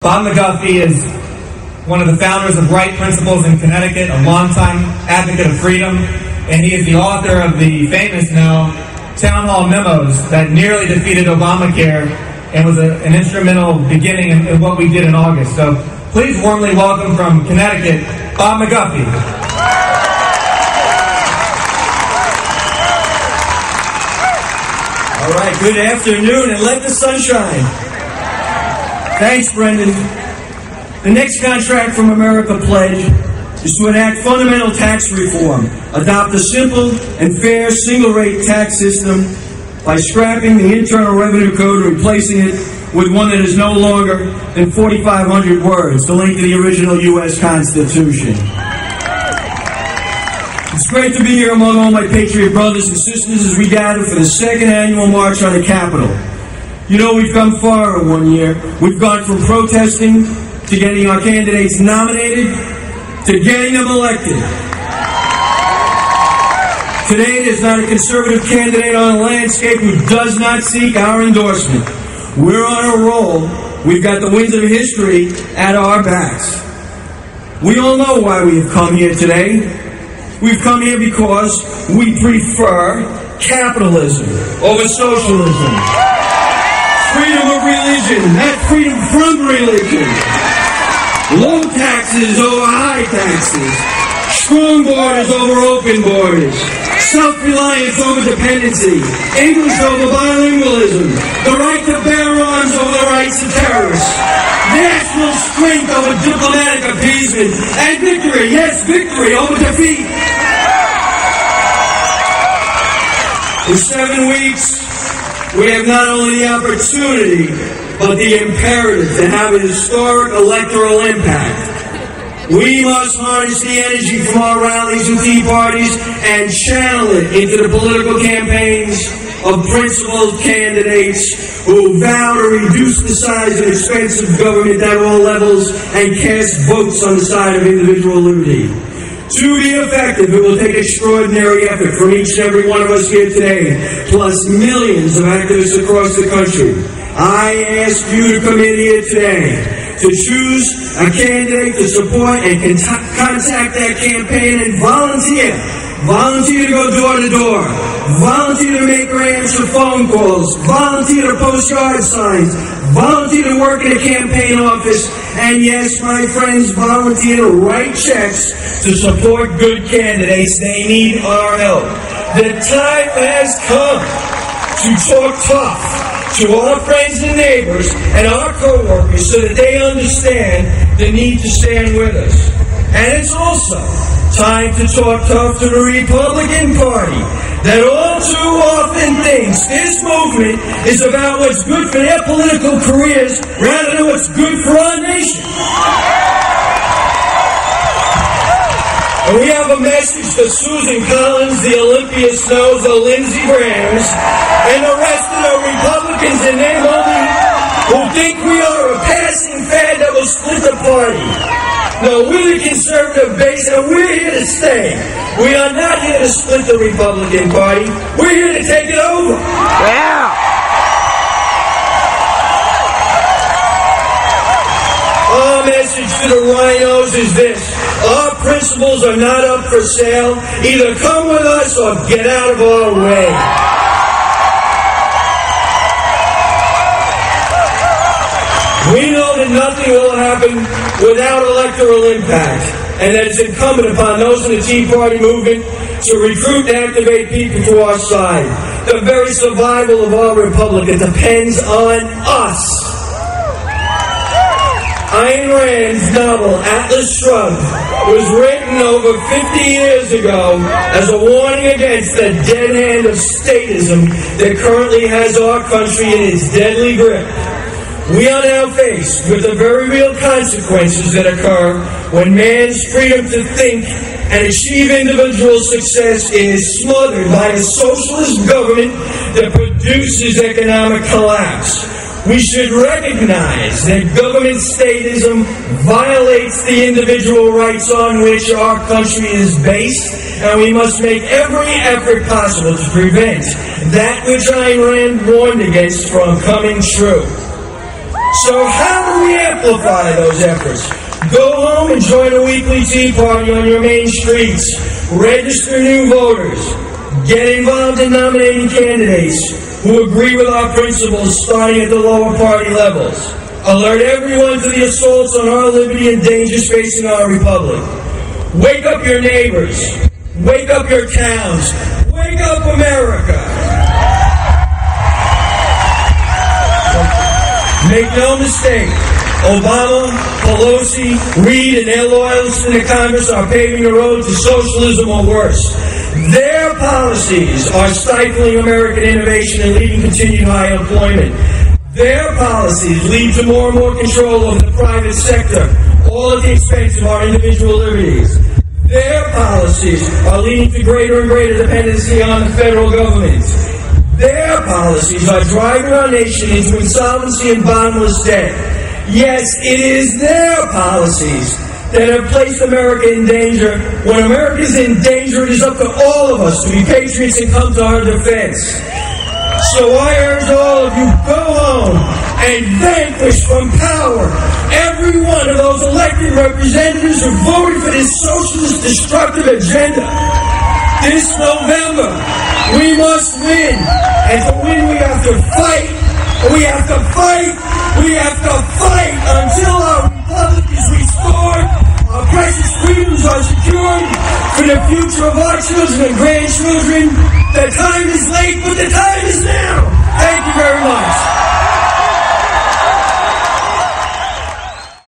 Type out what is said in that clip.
Bob MacGuffie is one of the founders of Right Principles in Connecticut, a longtime advocate of freedom, and he is the author of the famous now Town Hall Memos that nearly defeated Obamacare and was an instrumental beginning in what we did in August. So please warmly welcome from Connecticut, Bob MacGuffie. All right, good afternoon, and let the sun shine. Thanks, Brendan. The next Contract from America pledge is to enact fundamental tax reform, adopt a simple and fair single-rate tax system by scrapping the Internal Revenue Code and replacing it with one that is no longer than 4,500 words, the link to the original U.S. Constitution. It's great to be here among all my patriot brothers and sisters as we gather for the second annual March on the Capitol. You know, we've come far in 1 year. We've gone from protesting to getting our candidates nominated to getting them elected. Today, there's not a conservative candidate on the landscape who does not seek our endorsement. We're on a roll. We've got the winds of history at our backs. We all know why we have come here today. We've come here because we prefer capitalism over socialism. Freedom of religion, not freedom from religion. Low taxes over high taxes. Strong borders over open borders. Self-reliance over dependency. English over bilingualism. The right to bear arms over the rights of terrorists. National strength over diplomatic appeasement. And victory, yes, victory over defeat. In 7 weeks, we have not only the opportunity, but the imperative to have a historic electoral impact. We must harness the energy from our rallies and tea parties and channel it into the political campaigns of principled candidates who vow to reduce the size and expense of government at all levels and cast votes on the side of individual liberty. To be effective, it will take extraordinary effort from each and every one of us here today, plus millions of activists across the country. I ask you to come in here today to choose a candidate to support and contact that campaign and volunteer. Volunteer to go door to door. Volunteer to make or answer phone calls. Volunteer to post yard signs. Volunteer to work in a campaign office. And yes, my friends, volunteer to write checks to support good candidates. They need our help. The time has come to talk tough to our friends and neighbors and our co-workers so that they understand the need to stand with us. And it's also time to talk tough to the Republican Party that all too often thinks this movement is about what's good for their political careers rather than what's good for our nation. And we have a message for Susan Collins, the Olympia Snows, the Lindsey Grahams, and the rest of the Republicans in name only who think we are a passing fad that will split the party. No, we're the conservative base, and we're here to stay. We are not here to split the Republican Party. We're here to take it over. Yeah. Our message to the rhinos is this. Our principles are not up for sale. Either come with us or get out of our way. We know that nothing will happen without electoral impact, and that it's incumbent upon those in the Tea Party movement to recruit and activate people to our side. The very survival of our republic depends on us. Ayn Rand's novel, Atlas Shrugged, was written over 50 years ago as a warning against the dead hand of statism that currently has our country in its deadly grip. We are now faced with the very real consequences that occur when man's freedom to think and achieve individual success is smothered by a socialist government that produces economic collapse. We should recognize that government statism violates the individual rights on which our country is based, and we must make every effort possible to prevent that which Ayn Rand warned against from coming true. So how do we amplify those efforts? Go home and join a weekly tea party on your main streets. Register new voters. Get involved in nominating candidates who agree with our principles, starting at the lower party levels. Alert everyone to the assaults on our liberty and dangers facing our republic. Wake up your neighbors. Wake up your towns. Wake up America. Make no mistake, Obama, Pelosi, Reid, and their loyalists in the Congress are paving the road to socialism or worse. Their policies are stifling American innovation and leading continued high unemployment. Their policies lead to more and more control over the private sector, all at the expense of our individual liberties. Their policies are leading to greater and greater dependency on the federal government. Their policies are driving our nation into insolvency and bottomless debt. Yes, it is their policies that have placed America in danger. When America is in danger, it is up to all of us to be patriots and come to our defense. So I urge all of you, go home and vanquish from power every one of those elected representatives who voted for this socialist destructive agenda. This November, we must win. And to win, we have to fight. We have to fight. We have to fight until our republic is restored, our precious freedoms are secured for the future of our children and grandchildren. The time is late, but the time is now. Thank you very much.